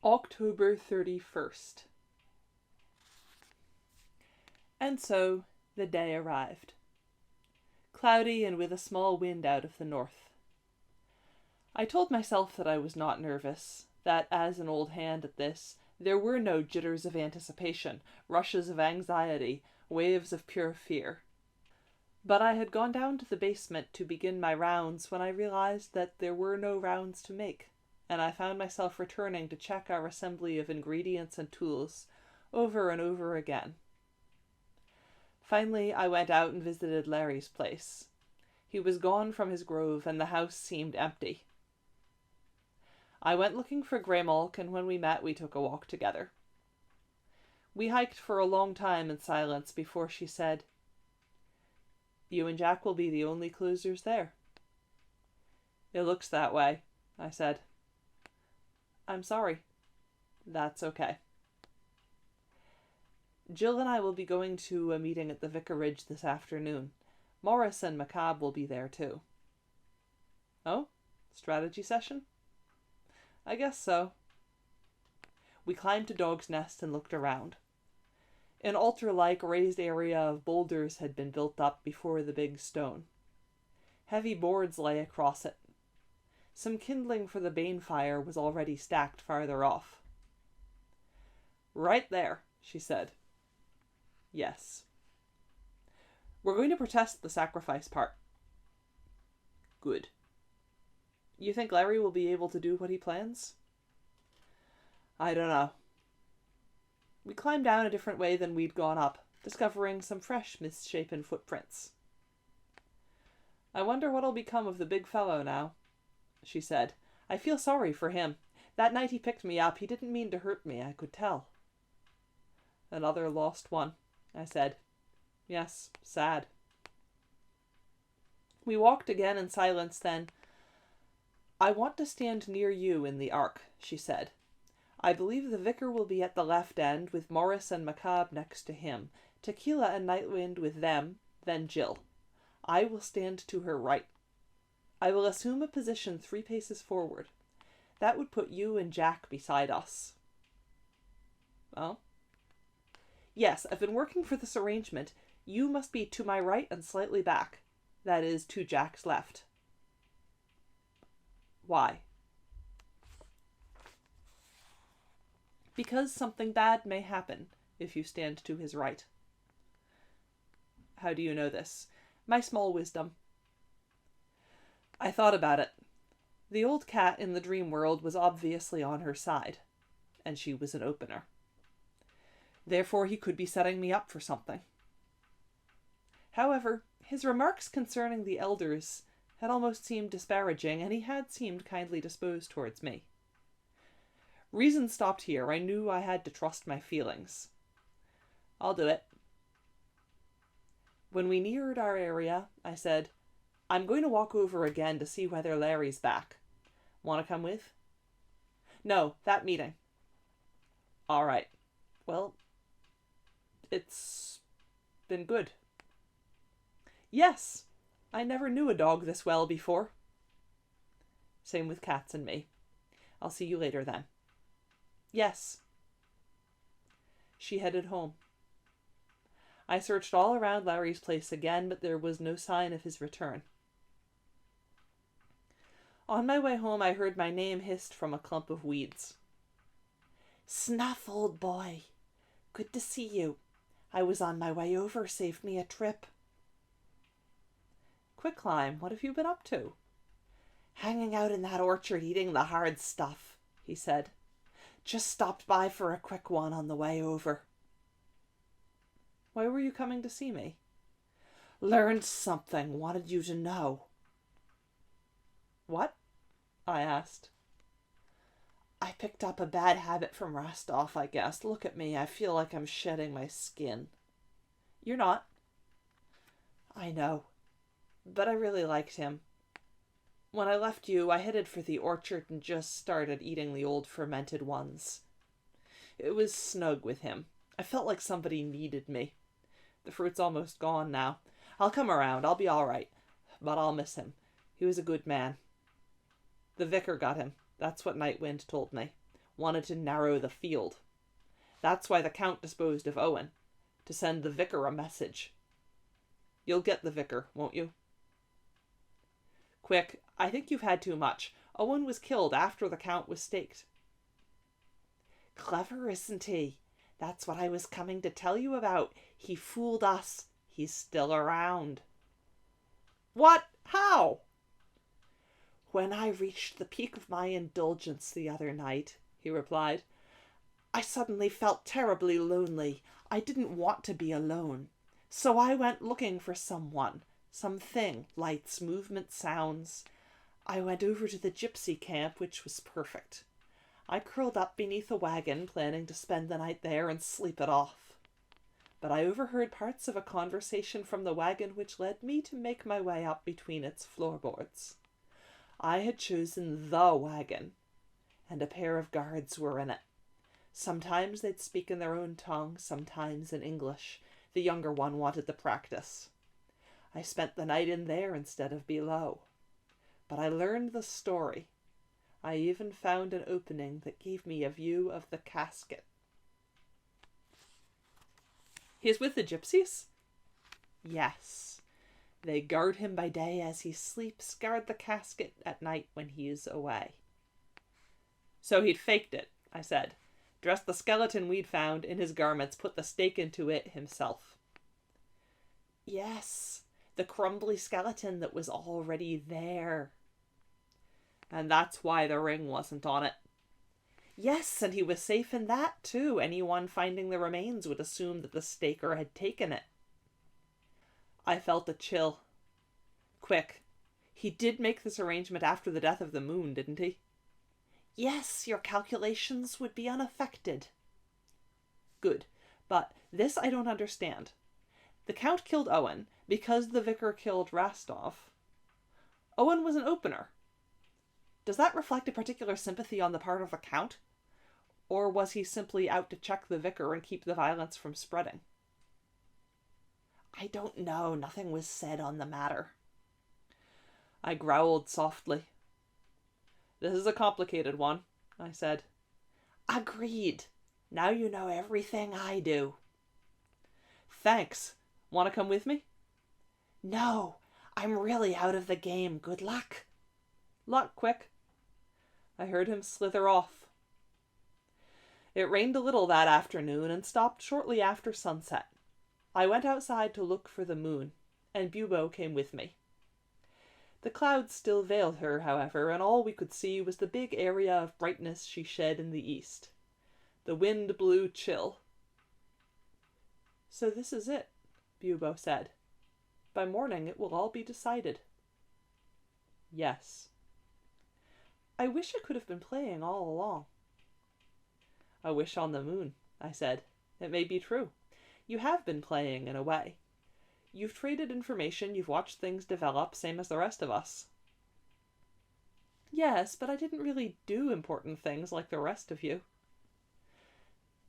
October 31st. And so the day arrived. Cloudy and with a small wind out of the north. I told myself that I was not nervous, that as an old hand at this, there were no jitters of anticipation, rushes of anxiety, waves of pure fear. But I had gone down to the basement to begin my rounds when I realized that there were no rounds to make, and I found myself returning to check our assembly of ingredients and tools over and over again. Finally, I went out and visited Larry's place. He was gone from his grove, and the house seemed empty. I went looking for Greymalk, and when we met, we took a walk together. We hiked for a long time in silence before she said, "You and Jack will be the only closers there." "It looks that way," I said. "I'm sorry." "That's okay." Jill and I will be going to a meeting at the vicarage this afternoon. Morris and Macabre will be there too. "Oh? Strategy session?" "I guess so." We climbed to Dog's Nest and looked around. An altar-like raised area of boulders had been built up before the big stone. Heavy boards lay across it. Some kindling for the bane fire was already stacked farther off. "Right there," she said. "Yes." "We're going to protest the sacrifice part." "Good." "You think Larry will be able to do what he plans?" "I don't know." We climbed down a different way than we'd gone up, discovering some fresh misshapen footprints. "I wonder what'll become of the big fellow now," she said. "I feel sorry for him. That night he picked me up, he didn't mean to hurt me, I could tell." "Another lost one," I said. "Yes, sad." We walked again in silence then. "I want to stand near you in the arc," she said. "I believe the vicar will be at the left end, with Morris and Macabre next to him, Tequila and Nightwind with them, then Jill. I will stand to her right. I will assume a position 3 paces forward. That would put you and Jack beside us." "Oh?" "Yes, I've been working for this arrangement. You must be to my right and slightly back. That is, to Jack's left." "Why?" "Because something bad may happen if you stand to his right." "How do you know this?" "My small wisdom." I thought about it. The old cat in the dream world was obviously on her side, and she was an opener. Therefore he could be setting me up for something. However, his remarks concerning the elders had almost seemed disparaging, and he had seemed kindly disposed towards me. Reason stopped here. I knew I had to trust my feelings. "I'll do it." When we neared our area, I said, "I'm going to walk over again to see whether Larry's back. Want to come with?" "No, that meeting." "All right. Well, it's been good." "Yes. I never knew a dog this well before." "Same with cats and me. I'll see you later then." "Yes." She headed home. I searched all around Larry's place again, but there was no sign of his return. On my way home, I heard my name hissed from a clump of weeds. "Snuff, old boy. Good to see you. I was on my way over, saved me a trip." "Quicklime, what have you been up to?" "Hanging out in that orchard eating the hard stuff," he said. "Just stopped by for a quick one on the way over." "Why were you coming to see me?" "Learned something. Wanted you to know." "What?" I asked. "I picked up a bad habit from Rostov, I guess. Look at me. I feel like I'm shedding my skin." "You're not." "I know. But I really liked him. When I left you, I headed for the orchard and just started eating the old fermented ones. It was snug with him. I felt like somebody needed me. The fruit's almost gone now. I'll come around. I'll be all right. But I'll miss him. He was a good man. The vicar got him. That's what Nightwind told me. wanted to narrow the field. That's why the Count disposed of Owen, to send the vicar a message. You'll get the vicar, won't you? Quick, I think you've had too much. Owen was killed after the Count was staked. Clever, isn't he? That's what I was coming to tell you about. He fooled us. He's still around. What? How? When I reached the peak of my indulgence the other night, he replied, I suddenly felt terribly lonely. I didn't want to be alone. So I went looking for someone, something, lights, movement, sounds. I went over to the gypsy camp, which was perfect. I curled up beneath a wagon, planning to spend the night there and sleep it off. But I overheard parts of a conversation from the wagon which led me to make my way up between its floorboards. I had chosen the wagon, and a pair of guards were in it. Sometimes they'd speak in their own tongue, sometimes in English. The younger one wanted the practice. I spent the night in there instead of below. But I learned the story. I even found an opening that gave me a view of the casket. He is with the gypsies? Yes. They guard him by day as he sleeps, guard the casket at night when he is away. So he'd faked it, I said. Dressed the skeleton we'd found in his garments, put the stake into it himself. Yes, the crumbly skeleton that was already there. And that's why the ring wasn't on it. Yes, and he was safe in that too. Anyone finding the remains would assume that the staker had taken it. I felt a chill. Quick, he did make this arrangement after the death of the moon, didn't he? Yes, your calculations would be unaffected. Good, but this I don't understand. The Count killed Owen because the vicar killed Rastov. Owen was an opener. Does that reflect a particular sympathy on the part of the Count? Or was he simply out to check the vicar and keep the violence from spreading? I don't know. Nothing was said on the matter. I growled softly. This is a complicated one, I said. Agreed. Now you know everything I do. Thanks. Want to come with me? No, I'm really out of the game. Good luck. Luck, quick. I heard him slither off. It rained a little that afternoon and stopped shortly after sunset. I went outside to look for the moon, and Bubo came with me. The clouds still veiled her, however, and all we could see was the big area of brightness she shed in the east. The wind blew chill. So this is it, Bubo said. By morning it will all be decided. Yes. I wish I could have been playing all along. A wish on the moon, I said. It may be true. You have been playing in a way. You've traded information, you've watched things develop, same as the rest of us. Yes, but I didn't really do important things like the rest of you.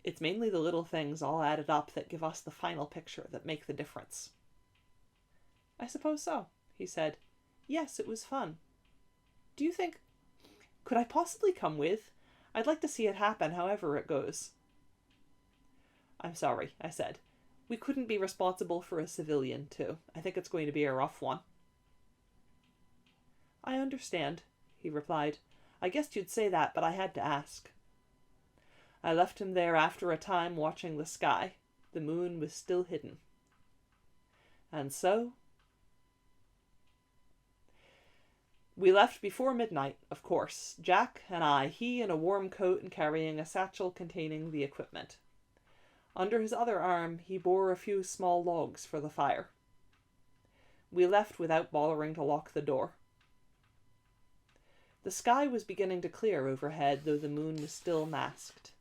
It's mainly the little things all added up that give us the final picture that make the difference. I suppose so, he said. Yes, it was fun. Do you think... Could I possibly come with? I'd like to see it happen however it goes. I'm sorry, I said. We couldn't be responsible for a civilian, too. I think it's going to be a rough one. I understand, he replied. I guessed you'd say that, but I had to ask. I left him there after a time watching the sky. The moon was still hidden. And so... We left before midnight, of course. Jack and I, he in a warm coat and carrying a satchel containing the equipment. Under his other arm, he bore a few small logs for the fire. We left without bothering to lock the door. The sky was beginning to clear overhead, though the moon was still masked.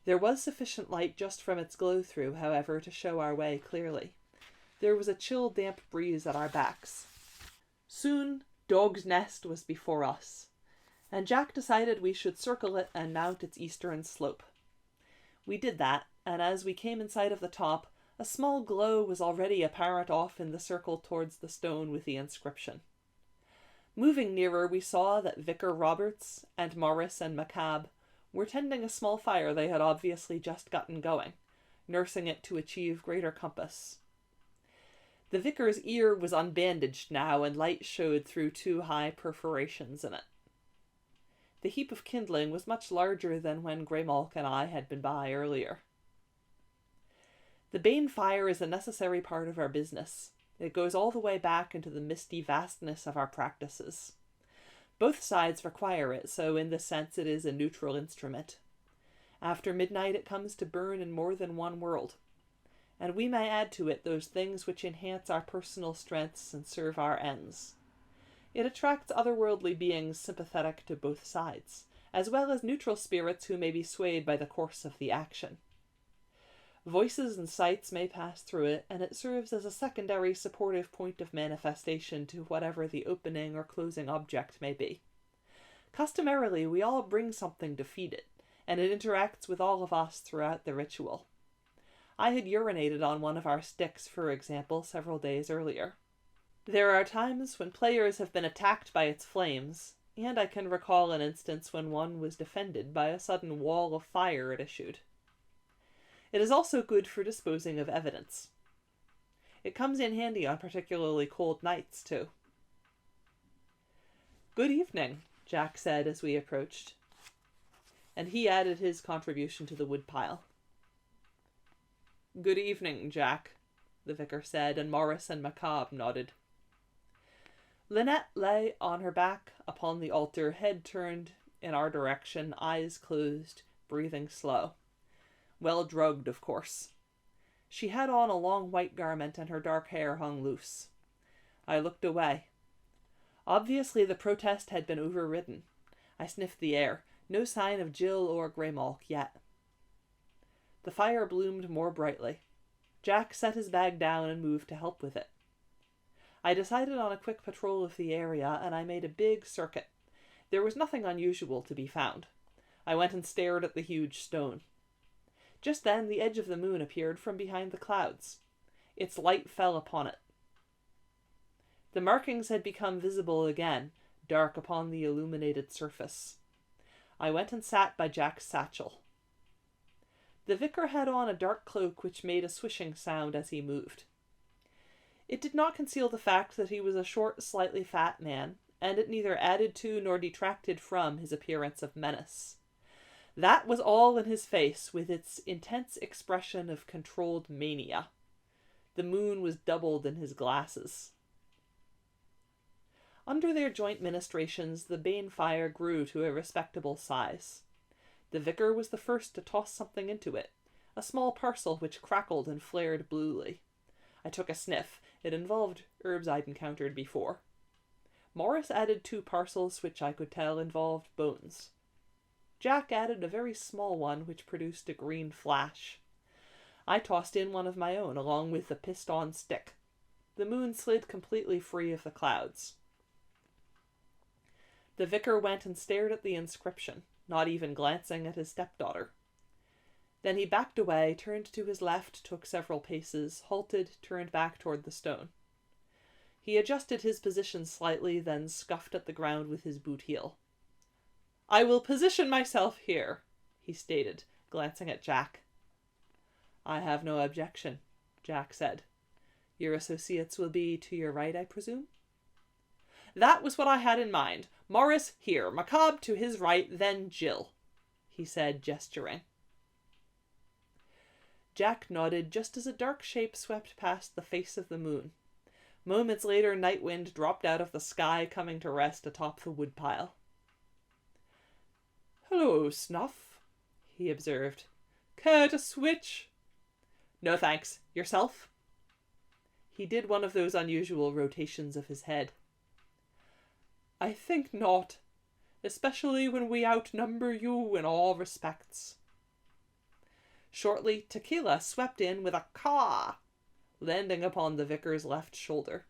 There was sufficient light just from its glow-through, however, to show our way clearly. There was a chill, damp breeze at our backs. Soon, Dog's Nest was before us, and Jack decided we should circle it and mount its eastern slope. We did that, and as we came in sight of the top, a small glow was already apparent off in the circle towards the stone with the inscription. Moving nearer, we saw that Vicar Roberts and Morris and McCabe were tending a small fire they had obviously just gotten going, nursing it to achieve greater compass. The vicar's ear was unbandaged now, and light showed through 2 high perforations in it. The heap of kindling was much larger than when Greymalk and I had been by earlier. The Bane fire is a necessary part of our business. It goes all the way back into the misty vastness of our practices. Both sides require it, so in this sense it is a neutral instrument. After midnight it comes to burn in more than one world, and we may add to it those things which enhance our personal strengths and serve our ends. It attracts otherworldly beings sympathetic to both sides, as well as neutral spirits who may be swayed by the course of the action. Voices and sights may pass through it, and it serves as a secondary supportive point of manifestation to whatever the opening or closing object may be. Customarily, we all bring something to feed it, and it interacts with all of us throughout the ritual. I had urinated on one of our sticks, for example, several days earlier. There are times when players have been attacked by its flames, and I can recall an instance when one was defended by a sudden wall of fire it issued. It is also good for disposing of evidence. It comes in handy on particularly cold nights, too. "Good evening," Jack said as we approached, and he added his contribution to the woodpile. "Good evening, Jack," the vicar said, and Morris and Macabre nodded. Lynette lay on her back upon the altar, head turned in our direction, eyes closed, breathing slow. Well drugged, of course. She had on a long white garment, and her dark hair hung loose. I looked away. Obviously the protest had been overridden. I sniffed the air. No sign of Jill or Greymalk yet. The fire bloomed more brightly. Jack set his bag down and moved to help with it. I decided on a quick patrol of the area, and I made a big circuit. There was nothing unusual to be found. I went and stared at the huge stone. Just then the edge of the moon appeared from behind the clouds. Its light fell upon it. The markings had become visible again, dark upon the illuminated surface. I went and sat by Jack's satchel. The vicar had on a dark cloak which made a swishing sound as he moved. It did not conceal the fact that he was a short, slightly fat man, and it neither added to nor detracted from his appearance of menace. That was all in his face, with its intense expression of controlled mania. The moon was doubled in his glasses. Under their joint ministrations, the Bane fire grew to a respectable size. The vicar was the first to toss something into it, a small parcel which crackled and flared bluely. I took a sniff. It involved herbs I'd encountered before. Morris added 2 parcels which I could tell involved bones. Jack added a very small one which produced a green flash. I tossed in one of my own, along with the piston stick. The moon slid completely free of the clouds. The vicar went and stared at the inscription, not even glancing at his stepdaughter. Then he backed away, turned to his left, took several paces, halted, turned back toward the stone. He adjusted his position slightly, then scuffed at the ground with his boot heel. "I will position myself here," he stated, glancing at Jack. "I have no objection," Jack said. "Your associates will be to your right, I presume?" "That was what I had in mind. Morris here, Macabre to his right, then Jill," he said, gesturing. Jack nodded just as a dark shape swept past the face of the moon. Moments later, Night Wind dropped out of the sky, coming to rest atop the woodpile. "Hello, Snuff," he observed. "Care to switch?" "No thanks. Yourself?" He did one of those unusual rotations of his head. "I think not, especially when we outnumber you in all respects." Shortly, Tequila swept in with a caw, landing upon the vicar's left shoulder.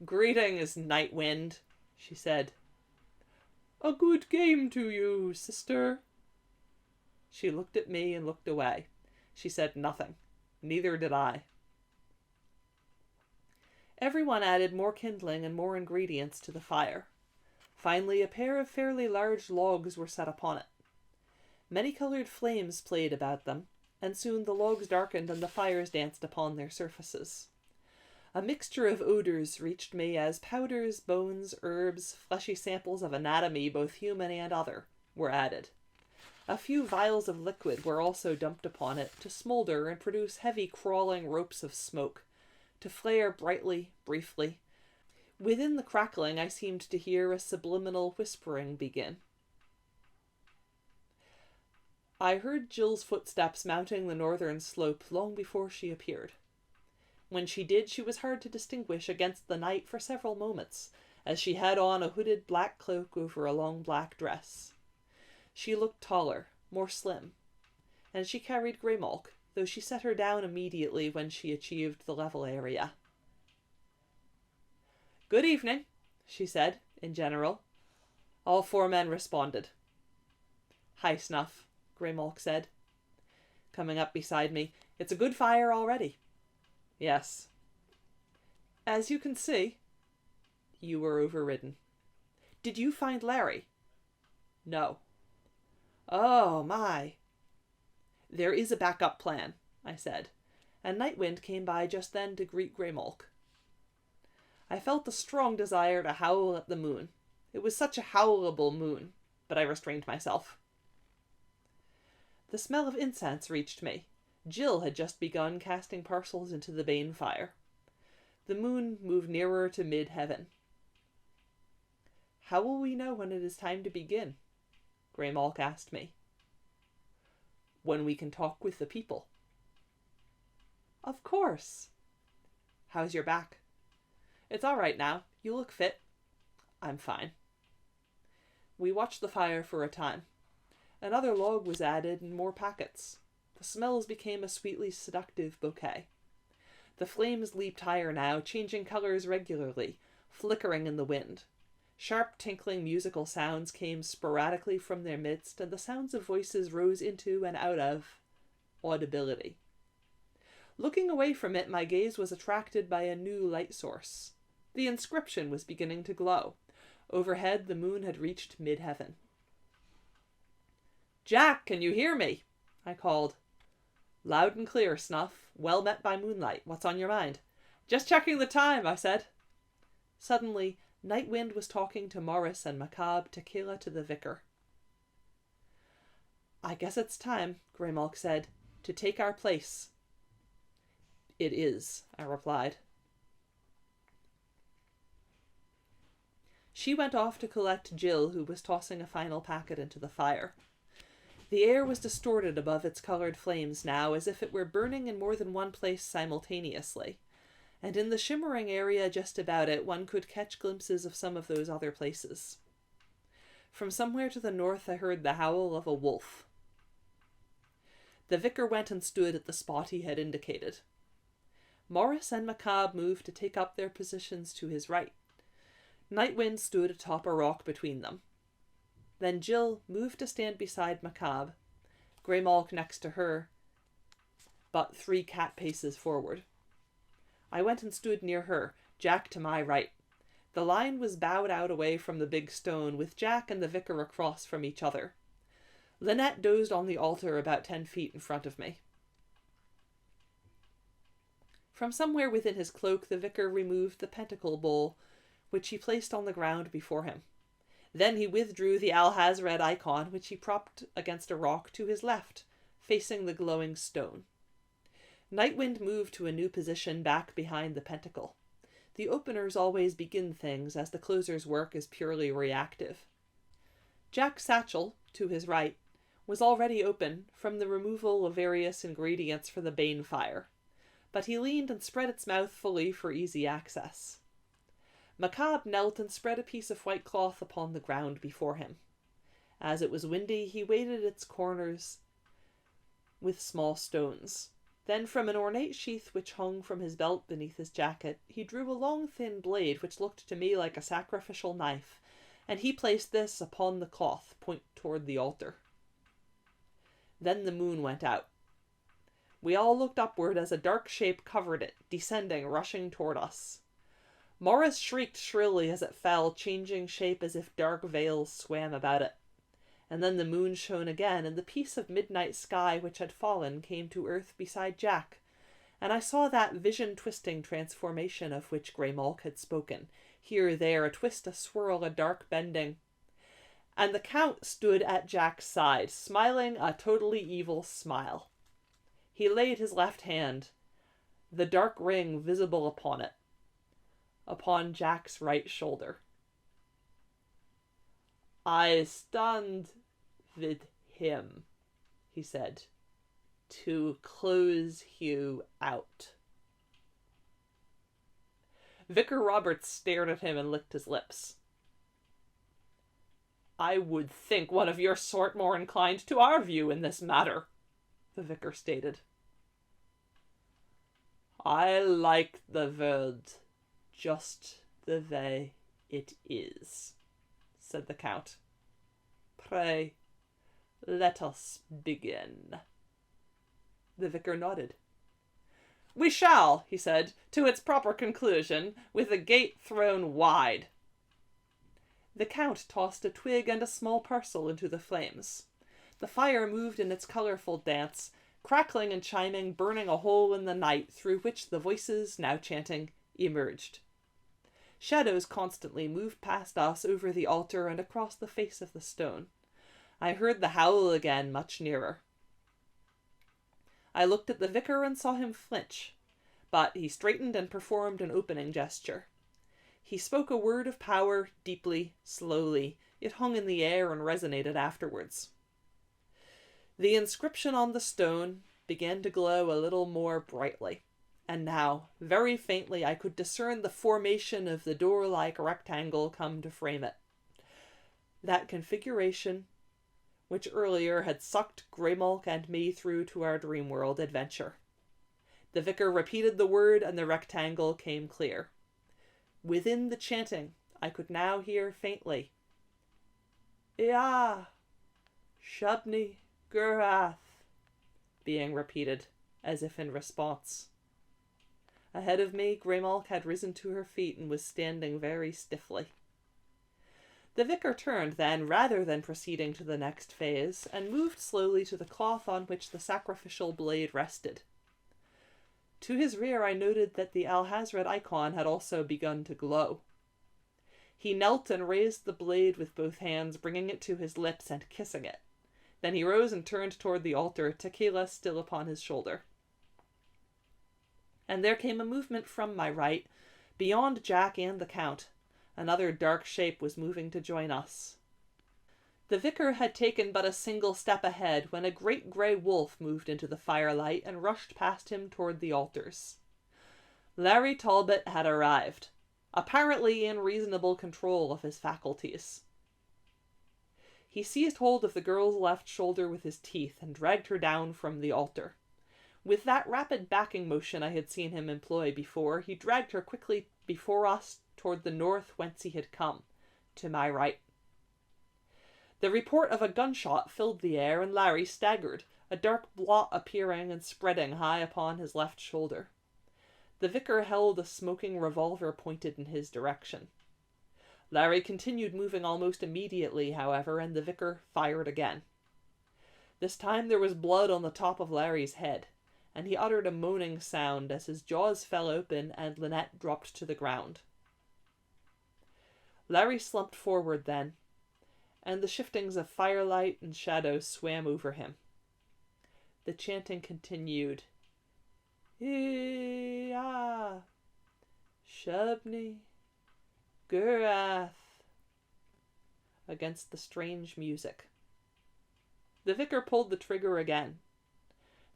"Greetings, Night Wind," she said. "A good game to you, sister." She looked at me and looked away. She said nothing. Neither did I. Everyone added more kindling and more ingredients to the fire. Finally, a pair of fairly large logs were set upon it. Many-coloured flames played about them, and soon the logs darkened and the fires danced upon their surfaces. A mixture of odours reached me as powders, bones, herbs, fleshy samples of anatomy, both human and other, were added. A few vials of liquid were also dumped upon it to smoulder and produce heavy crawling ropes of smoke, to flare brightly, briefly. Within the crackling I seemed to hear a subliminal whispering begin. I heard Jill's footsteps mounting the northern slope long before she appeared. When she did, she was hard to distinguish against the night for several moments, as she had on a hooded black cloak over a long black dress. She looked taller, more slim, and she carried Greymalk, though she set her down immediately when she achieved the level area. "Good evening," she said, in general. All 4 men responded. "Hi, Snuff," Greymalk said, coming up beside me. "It's a good fire already." "Yes." "As you can see." "You were overridden." "Did you find Larry?" "No." "Oh, my." "There is a backup plan," I said, and Nightwind came by just then to greet Greymalk. I felt a strong desire to howl at the moon. It was such a howlable moon, but I restrained myself. The smell of incense reached me. Jill had just begun casting parcels into the bane fire. The moon moved nearer to mid-heaven. "How will we know when it is time to begin?" Greymalk asked me. "When we can talk with the people." "Of course." "How's your back?" "It's all right now. You look fit." "I'm fine." We watched the fire for a time. Another log was added and more packets. The smells became a sweetly seductive bouquet. The flames leaped higher now, changing colors regularly, flickering in the wind. Sharp, tinkling musical sounds came sporadically from their midst, and the sounds of voices rose into and out of audibility. Looking away from it, my gaze was attracted by a new light source. The inscription was beginning to glow. Overhead, the moon had reached mid-heaven. "Jack, can you hear me?" I called. "Loud and clear, Snuff. Well met by moonlight. What's on your mind?" "Just checking the time," I said. Suddenly, Nightwind was talking to Morris and Macabre, Tequila to the vicar. "I guess it's time," Greymalk said, "to take our place." "It is," I replied. She went off to collect Jill, who was tossing a final packet into the fire. The air was distorted above its coloured flames now, as if it were burning in more than one place simultaneously, and in the shimmering area just about it one could catch glimpses of some of those other places. From somewhere to the north I heard the howl of a wolf. The vicar went and stood at the spot he had indicated. Morris and Macabre moved to take up their positions to his right. Nightwind stood atop a rock between them. Then Jill moved to stand beside Macabre, Greymalk next to her, but 3 cat paces forward. I went and stood near her, Jack to my right. The line was bowed out away from the big stone, with Jack and the vicar across from each other. Lynette dozed on the altar about 10 feet in front of me. From somewhere within his cloak the vicar removed the pentacle bowl, which he placed on the ground before him. Then he withdrew the Alhazred icon, which he propped against a rock to his left, facing the glowing stone. Nightwind moved to a new position back behind the pentacle. The openers always begin things, as the closer's work is purely reactive. Jack's satchel, to his right, was already open from the removal of various ingredients for the bane fire, but he leaned and spread its mouth fully for easy access. Macabre knelt and spread a piece of white cloth upon the ground before him. As it was windy, he weighted its corners with small stones. Then from an ornate sheath which hung from his belt beneath his jacket, he drew a long thin blade which looked to me like a sacrificial knife, and he placed this upon the cloth, point toward the altar. Then the moon went out. We all looked upward as a dark shape covered it, descending, rushing toward us. Morris shrieked shrilly as it fell, changing shape as if dark veils swam about it. And then the moon shone again, and the piece of midnight sky which had fallen came to earth beside Jack, and I saw that vision-twisting transformation of which Grey Malk had spoken, here, there, a twist, a swirl, a dark bending. And the Count stood at Jack's side, smiling a totally evil smile. He laid his left hand, the dark ring visible upon it, upon Jack's right shoulder. "I stand with him," he said, "to close you out." Vicar Roberts stared at him and licked his lips. "I would think one of your sort more inclined to our view in this matter," the vicar stated. "I like the world just the way it is," said the Count. "Pray, let us begin." The vicar nodded. "We shall," he said, "to its proper conclusion, with the gate thrown wide." The Count tossed a twig and a small parcel into the flames. The fire moved in its colourful dance, crackling and chiming, burning a hole in the night through which the voices, now chanting, emerged. Shadows constantly moved past us over the altar and across the face of the stone. I heard the howl again, much nearer. I looked at the vicar and saw him flinch, but he straightened and performed an opening gesture. He spoke a word of power, deeply, slowly. It hung in the air and resonated afterwards. The inscription on the stone began to glow a little more brightly, and now, very faintly, I could discern the formation of the door-like rectangle come to frame it. That configuration, which earlier had sucked Grey Malk and me through to our dream world adventure. The vicar repeated the word, and the rectangle came clear. Within the chanting, I could now hear faintly, "Ia, Shabni, Gurath," being repeated, as if in response. Ahead of me, Grey Malk had risen to her feet and was standing very stiffly. The vicar turned then, rather than proceeding to the next phase, and moved slowly to the cloth on which the sacrificial blade rested. To his rear I noted that the Alhazred icon had also begun to glow. He knelt and raised the blade with both hands, bringing it to his lips and kissing it. Then he rose and turned toward the altar, Tequila still upon his shoulder. And there came a movement from my right, beyond Jack and the Count. Another dark shape was moving to join us. The vicar had taken but a single step ahead when a great grey wolf moved into the firelight and rushed past him toward the altars. Larry Talbot had arrived, apparently in reasonable control of his faculties. He seized hold of the girl's left shoulder with his teeth and dragged her down from the altar. With that rapid backing motion I had seen him employ before, he dragged her quickly before us toward the north whence he had come, to my right. The report of a gunshot filled the air, and Larry staggered, a dark blot appearing and spreading high upon his left shoulder. The vicar held a smoking revolver pointed in his direction. Larry continued moving almost immediately, however, and the vicar fired again. This time there was blood on the top of Larry's head, and he uttered a moaning sound as his jaws fell open and Lynette dropped to the ground. Larry slumped forward then, and the shiftings of firelight and shadow swam over him. The chanting continued. Ia, Shabni, Gurath, against the strange music. The vicar pulled the trigger again.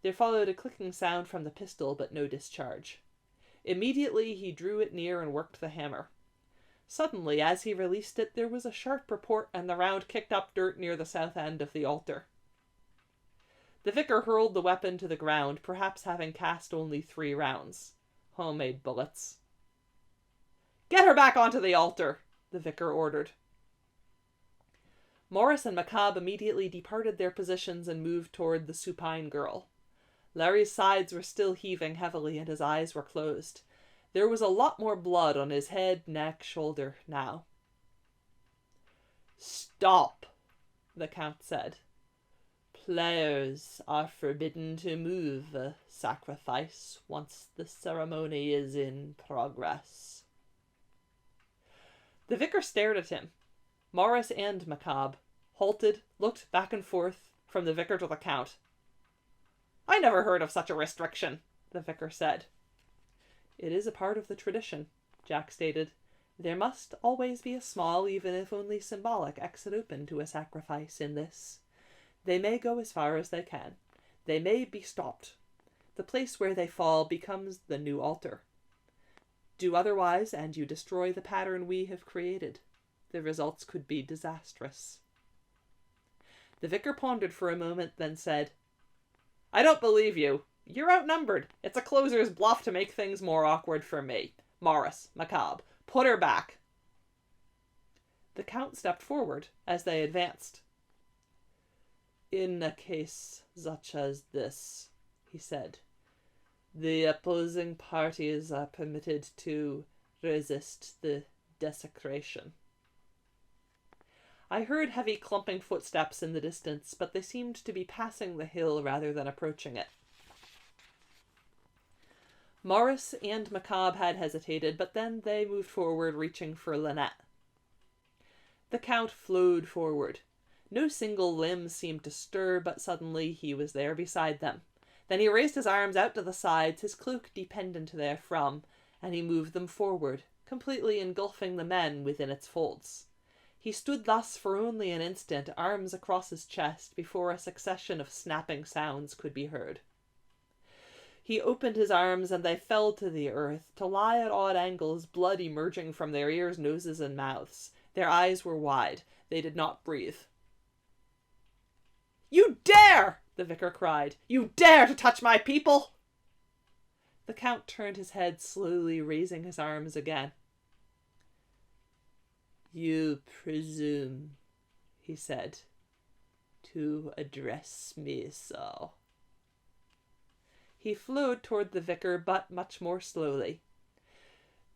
There followed a clicking sound from the pistol, but no discharge. Immediately he drew it near and worked the hammer. Suddenly, as he released it, there was a sharp report, and the round kicked up dirt near the south end of the altar. The vicar hurled the weapon to the ground, perhaps having cast only 3 rounds. Homemade bullets. "Get her back onto the altar," the vicar ordered. Morris and Macabre immediately departed their positions and moved toward the supine girl. Larry's sides were still heaving heavily, and his eyes were closed. There was a lot more blood on his head, neck, shoulder now. "Stop," the Count said. "Players are forbidden to move a sacrifice once the ceremony is in progress." The vicar stared at him. Morris and Macabre halted, looked back and forth from the vicar to the Count. "I never heard of such a restriction," the vicar said. "It is a part of the tradition," Jack stated. "There must always be a small, even if only symbolic, exit open to a sacrifice in this. They may go as far as they can. They may be stopped. The place where they fall becomes the new altar. Do otherwise, and you destroy the pattern we have created. The results could be disastrous." The vicar pondered for a moment, then said, "I don't believe you. You're outnumbered. It's a closer's bluff to make things more awkward for me. Morris, Macabre, put her back." The Count stepped forward as they advanced. "In a case such as this," he said, "the opposing parties are permitted to resist the desecration." I heard heavy clumping footsteps in the distance, but they seemed to be passing the hill rather than approaching it. Morris and Macabre had hesitated, but then they moved forward, reaching for Lynette. The Count flowed forward. No single limb seemed to stir, but suddenly he was there beside them. Then he raised his arms out to the sides, his cloak dependent therefrom, and he moved them forward, completely engulfing the men within its folds. He stood thus for only an instant, arms across his chest, before a succession of snapping sounds could be heard. He opened his arms, and they fell to the earth, to lie at odd angles, blood emerging from their ears, noses, and mouths. Their eyes were wide. They did not breathe. "You dare!" the vicar cried. "You dare to touch my people!" The Count turned his head slowly, raising his arms again. "You presume," he said, "to address me so." He flowed toward the vicar, but much more slowly.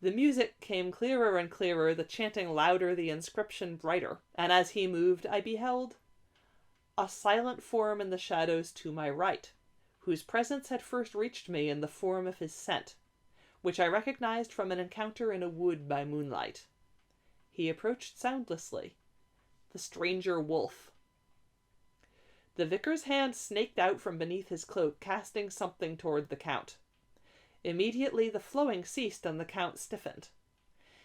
The music came clearer and clearer, the chanting louder, the inscription brighter, and as he moved, I beheld a silent form in the shadows to my right, whose presence had first reached me in the form of his scent, which I recognized from an encounter in a wood by moonlight. He approached soundlessly. The stranger wolf. The vicar's hand snaked out from beneath his cloak, casting something toward the Count. Immediately the flowing ceased and the Count stiffened.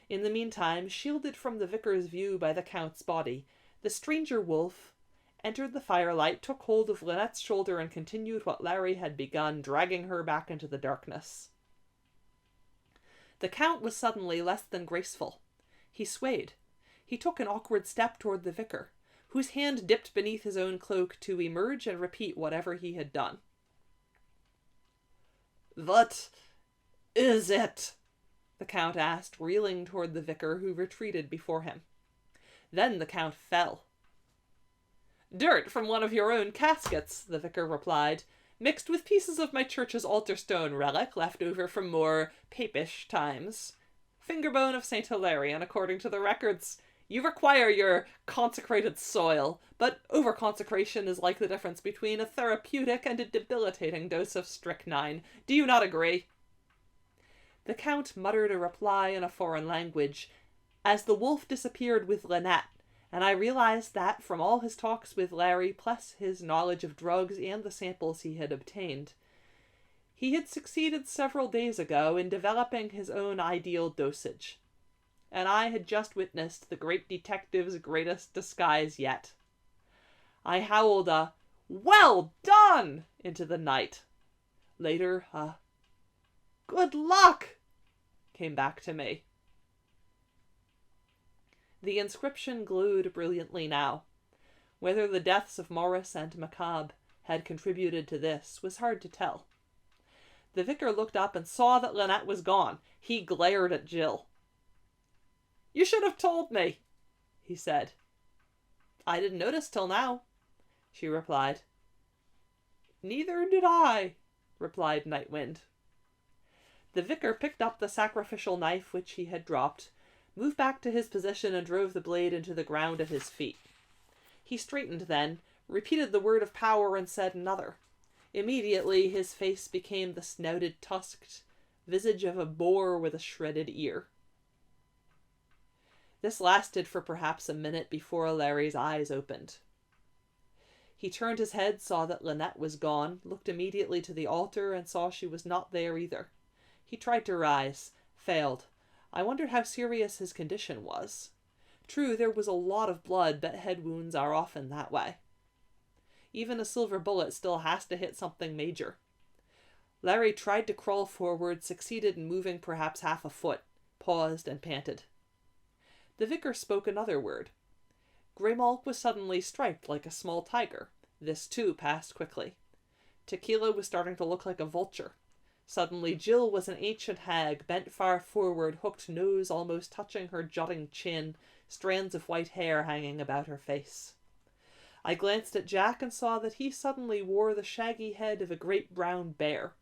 In the meantime, shielded from the vicar's view by the Count's body, the stranger wolf entered the firelight, took hold of Lynette's shoulder, and continued what Larry had begun, dragging her back into the darkness. The Count was suddenly less than graceful. He swayed. He took an awkward step toward the vicar, whose hand dipped beneath his own cloak to emerge and repeat whatever he had done. "What is it?" the Count asked, reeling toward the vicar, who retreated before him. Then the Count fell. "Dirt from one of your own caskets," the vicar replied, "mixed with pieces of my church's altar stone relic left over from more papish times. Fingerbone of St. Hilarion, according to the records. You require your consecrated soil, but over-consecration is like the difference between a therapeutic and a debilitating dose of strychnine. Do you not agree?" The Count muttered a reply in a foreign language, as the wolf disappeared with Lynette, and I realized that, from all his talks with Larry, plus his knowledge of drugs and the samples he had obtained, he had succeeded several days ago in developing his own ideal dosage. And I had just witnessed the great detective's greatest disguise yet. I howled a "Well done!" into the night. Later, a "Good luck!" came back to me. The inscription glowed brilliantly now. Whether the deaths of Morris and Macabre had contributed to this was hard to tell. The vicar looked up and saw that Lynette was gone. He glared at Jill. "You should have told me," he said. "I didn't notice till now," she replied. "Neither did I," replied Nightwind. The vicar picked up the sacrificial knife which he had dropped, moved back to his position and drove the blade into the ground at his feet. He straightened then, repeated the word of power, and said another. Immediately his face became the snouted, tusked visage of a boar with a shredded ear. This lasted for perhaps a minute before Larry's eyes opened. He turned his head, saw that Lynette was gone, looked immediately to the altar, and saw she was not there either. He tried to rise, failed. I wondered how serious his condition was. True, there was a lot of blood, but head wounds are often that way. Even a silver bullet still has to hit something major. Larry tried to crawl forward, succeeded in moving perhaps half a foot, paused and panted. The vicar spoke another word. Greymalk was suddenly striped like a small tiger. This too passed quickly. Tequila was starting to look like a vulture. Suddenly Jill was an ancient hag, bent far forward, hooked nose almost touching her jutting chin, strands of white hair hanging about her face. I glanced at Jack and saw that he suddenly wore the shaggy head of a great brown bear,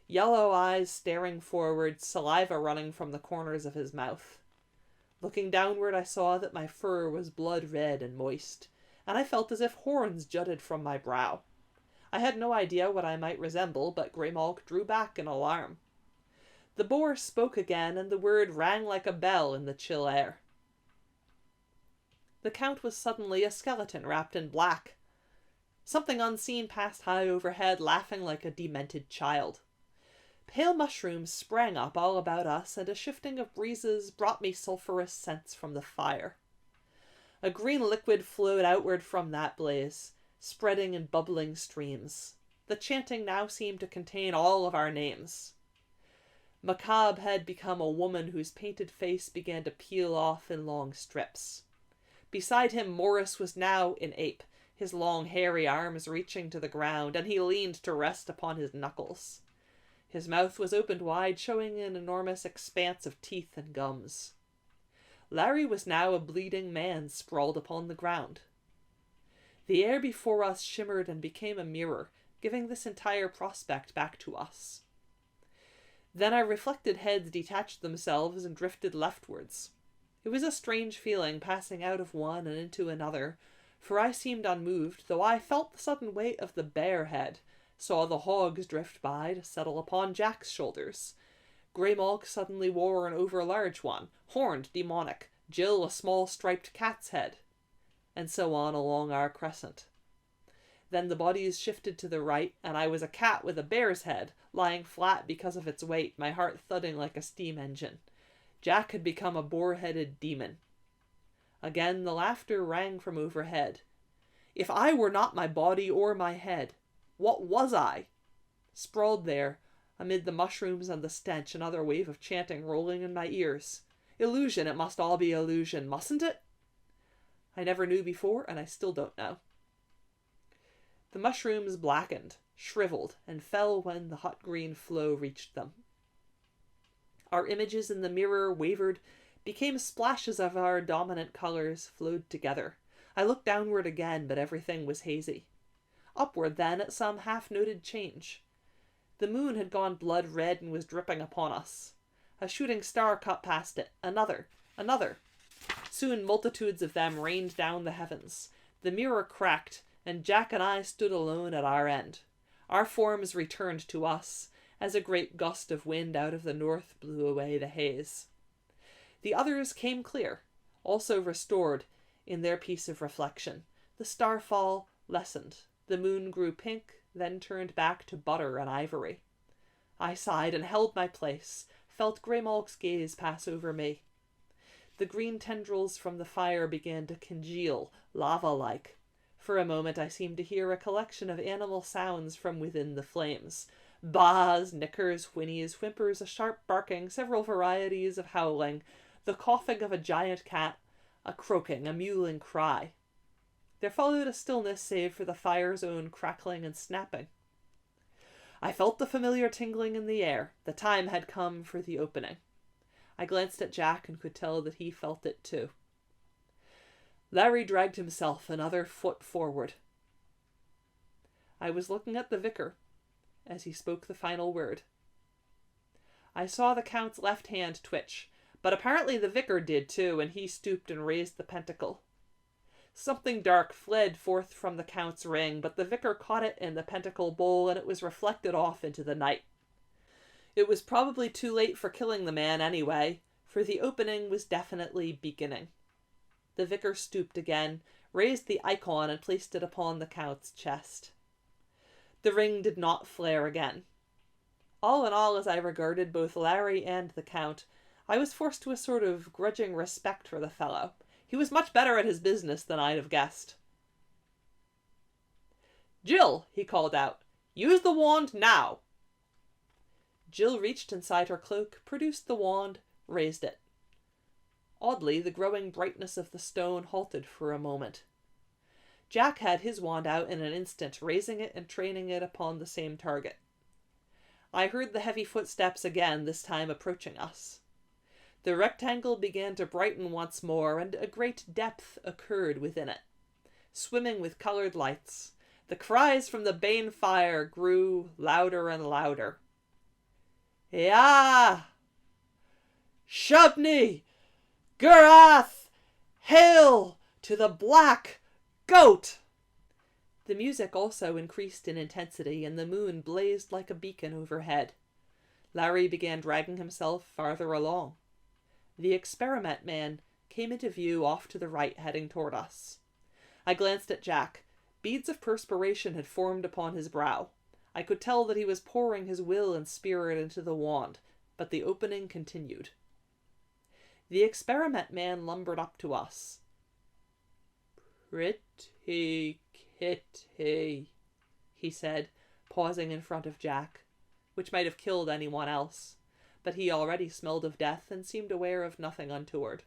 yellow eyes staring forward, saliva running from the corners of his mouth. Looking downward, I saw that my fur was blood red and moist, and I felt as if horns jutted from my brow. I had no idea what I might resemble, but Greymalk drew back in alarm. The boar spoke again, and the word rang like a bell in the chill air. The Count was suddenly a skeleton wrapped in black. Something unseen passed high overhead, laughing like a demented child. Pale mushrooms sprang up all about us, and a shifting of breezes brought me sulphurous scents from the fire. A green liquid flowed outward from that blaze, spreading in bubbling streams. The chanting now seemed to contain all of our names. Macabre had become a woman whose painted face began to peel off in long strips. Beside him Morris was now an ape, his long hairy arms reaching to the ground, and he leaned to rest upon his knuckles. His mouth was opened wide, showing an enormous expanse of teeth and gums. Larry was now a bleeding man sprawled upon the ground. The air before us shimmered and became a mirror, giving this entire prospect back to us. Then our reflected heads detached themselves and drifted leftwards. It was a strange feeling, passing out of one and into another, for I seemed unmoved, though I felt the sudden weight of the bear head, saw the hogs drift by to settle upon Jack's shoulders. Greymalk suddenly wore an overlarge one, horned, demonic, Jill a small striped cat's head, and so on along our crescent. Then the bodies shifted to the right, and I was a cat with a bear's head, lying flat because of its weight, my heart thudding like a steam engine. Jack had become a boar-headed demon. Again the laughter rang from overhead. If I were not my body or my head, what was I? Sprawled there, amid the mushrooms and the stench, another wave of chanting rolling in my ears. Illusion, it must all be illusion, mustn't it? I never knew before, and I still don't know. The mushrooms blackened, shriveled, and fell when the hot green flow reached them. Our images in the mirror wavered, became splashes of our dominant colors, flowed together. I looked downward again, but everything was hazy. Upward, then, at some half-noted change. The moon had gone blood red and was dripping upon us. A shooting star cut past it. Another. Soon multitudes of them rained down the heavens. The mirror cracked, and Jack and I stood alone at our end. Our forms returned to us, as a great gust of wind out of the north blew away the haze. The others came clear, also restored in their piece of reflection. The starfall lessened. The moon grew pink, then turned back to butter and ivory. I sighed and held my place, felt Greymalk's gaze pass over me. The green tendrils from the fire began to congeal, lava-like. For a moment I seemed to hear a collection of animal sounds from within the flames. Baas, nickers, whinnies, whimpers, a sharp barking, several varieties of howling, the coughing of a giant cat, a croaking, a mewling cry. There followed a stillness save for the fire's own crackling and snapping. I felt the familiar tingling in the air. The time had come for the opening. I glanced at Jack and could tell that he felt it too. Larry dragged himself another foot forward. I was looking at the vicar as he spoke the final word. I saw the Count's left hand twitch, but apparently the vicar did too, and he stooped and raised the pentacle. Something dark fled forth from the Count's ring, but the vicar caught it in the pentacle bowl, and it was reflected off into the night. It was probably too late for killing the man anyway, for the opening was definitely beginning. The vicar stooped again, raised the icon, and placed it upon the Count's chest. The ring did not flare again. All in all, as I regarded both Larry and the Count, I was forced to a sort of grudging respect for the fellow. He was much better at his business than I'd have guessed. "Jill," he called out, "use the wand now." Jill reached inside her cloak, produced the wand, raised it. Oddly, the growing brightness of the stone halted for a moment. Jack had his wand out in an instant, raising it and training it upon the same target. I heard the heavy footsteps again, this time approaching us. The rectangle began to brighten once more, and a great depth occurred within it, swimming with coloured lights. The cries from the bane fire grew louder and louder. "Ya! Shubney! Gurath! Hail to the Black Goat!" The music also increased in intensity, and the moon blazed like a beacon overhead. Larry began dragging himself farther along. The experiment man came into view off to the right, heading toward us. I glanced at Jack. Beads of perspiration had formed upon his brow. I could tell that he was pouring his will and spirit into the wand, but the opening continued. The experiment man lumbered up to us. "Pretty kitty," he said, pausing in front of Jack, which might have killed anyone else, but he already smelled of death and seemed aware of nothing untoward.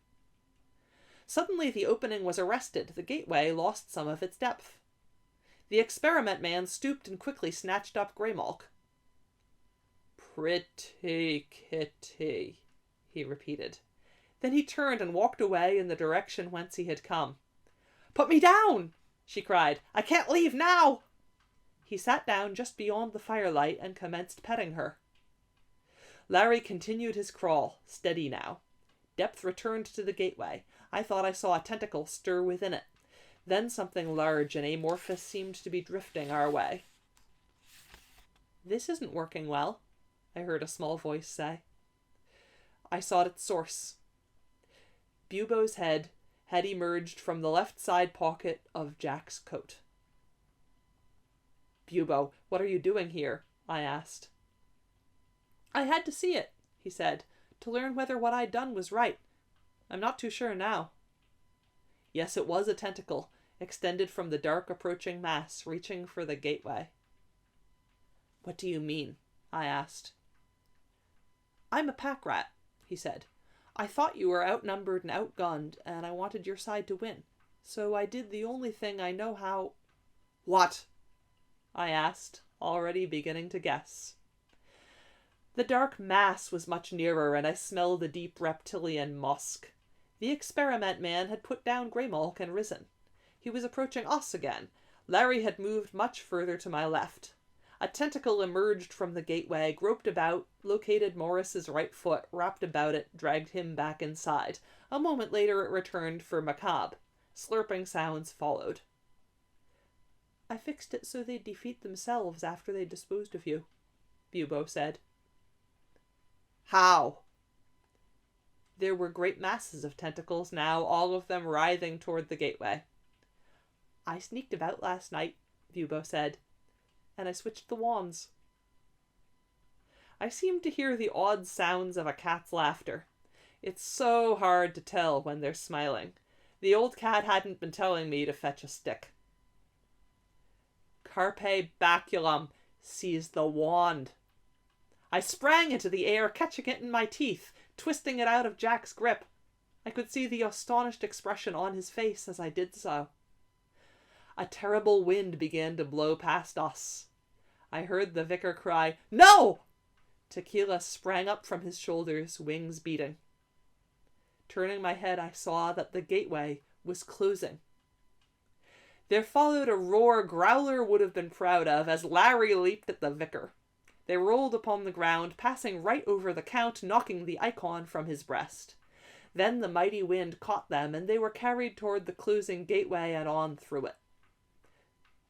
Suddenly the opening was arrested. The gateway lost some of its depth. The experiment man stooped and quickly snatched up Greymalk. "Pretty kitty," he repeated. Then he turned and walked away in the direction whence he had come. "Put me down!" she cried. "I can't leave now!" He sat down just beyond the firelight and commenced petting her. Larry continued his crawl, steady now. Depth returned to the gateway. I thought I saw a tentacle stir within it. Then something large and amorphous seemed to be drifting our way. "This isn't working well," I heard a small voice say. I sought its source. Bubo's head had emerged from the left side pocket of Jack's coat. "Bubo, what are you doing here?" I asked. "I had to see it," he said, "to learn whether what I'd done was right. I'm not too sure now." Yes, it was a tentacle, extended from the dark approaching mass, reaching for the gateway. "What do you mean?" I asked. "I'm a pack rat," he said. "I thought you were outnumbered and outgunned, and I wanted your side to win. So I did the only thing I know how—" "What?" I asked, already beginning to guess. The dark mass was much nearer, and I smelled a deep reptilian musk. The experiment man had put down Greymalk and risen. He was approaching us again. Larry had moved much further to my left. A tentacle emerged from the gateway, groped about, located Morris's right foot, wrapped about it, dragged him back inside. A moment later it returned for Macabre. Slurping sounds followed. "I fixed it so they'd defeat themselves after they disposed of you," Bubo said. "How?" There were great masses of tentacles now, all of them writhing toward the gateway. "I sneaked about last night," Bubo said, "and I switched the wands." I seemed to hear the odd sounds of a cat's laughter. It's so hard to tell when they're smiling. The old cat hadn't been telling me to fetch a stick. Carpe baculum, seize the wand. I sprang into the air, catching it in my teeth, twisting it out of Jack's grip. I could see the astonished expression on his face as I did so. A terrible wind began to blow past us. I heard the vicar cry, "No!" Tequila sprang up from his shoulders, wings beating. Turning my head, I saw that the gateway was closing. There followed a roar Growler would have been proud of as Larry leaped at the vicar. They rolled upon the ground, passing right over the Count, knocking the icon from his breast. Then the mighty wind caught them, and they were carried toward the closing gateway and on through it.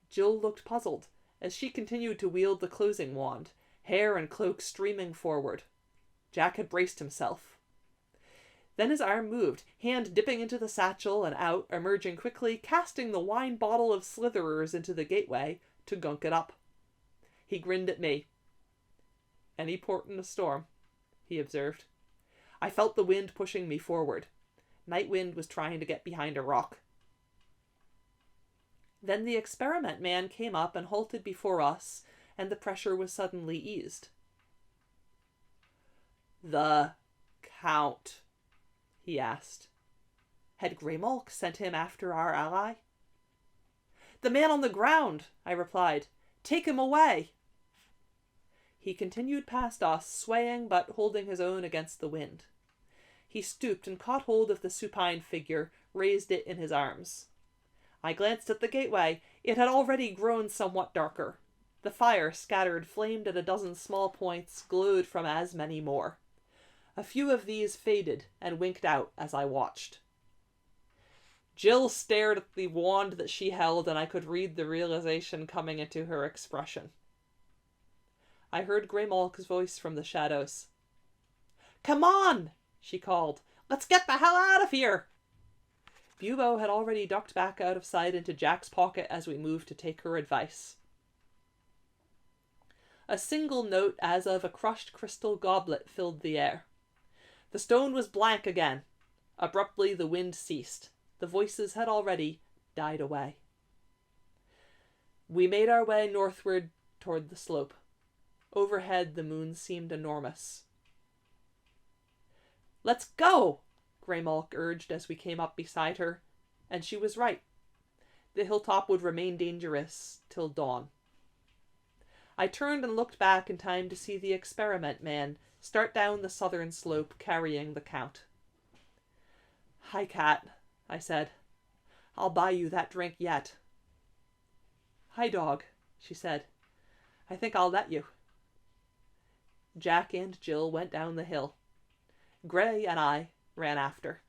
Jill looked puzzled, as she continued to wield the closing wand, hair and cloak streaming forward. Jack had braced himself. Then his arm moved, hand dipping into the satchel and out, emerging quickly, casting the wine bottle of slitherers into the gateway to gunk it up. He grinned at me. "Any port in a storm," he observed. I felt the wind pushing me forward. Night Wind was trying to get behind a rock. Then the experiment man came up and halted before us, and the pressure was suddenly eased. "The Count," he asked. Had Greymalk sent him after our ally? "The man on the ground," I replied. "Take him away." He continued past us, swaying but holding his own against the wind. He stooped and caught hold of the supine figure, raised it in his arms. I glanced at the gateway. It had already grown somewhat darker. The fire, scattered, flamed at a dozen small points, glowed from as many more. A few of these faded and winked out as I watched. Jill stared at the wand that she held, and I could read the realization coming into her expression. I heard Greymalk's voice from the shadows. "Come on!" she called. "Let's get the hell out of here!" Bubo had already ducked back out of sight into Jack's pocket as we moved to take her advice. A single note as of a crushed crystal goblet filled the air. The stone was blank again. Abruptly the wind ceased. The voices had already died away. We made our way northward toward the slope. Overhead the moon seemed enormous. "Let's go!" Greymalk urged as we came up beside her, and she was right. The hilltop would remain dangerous till dawn. I turned and looked back in time to see the experiment man start down the southern slope carrying the Count. "Hi, Cat," I said. "I'll buy you that drink yet." "Hi, dog," she said. "I think I'll let you." Jack and Jill went down the hill. Grey and I ran after.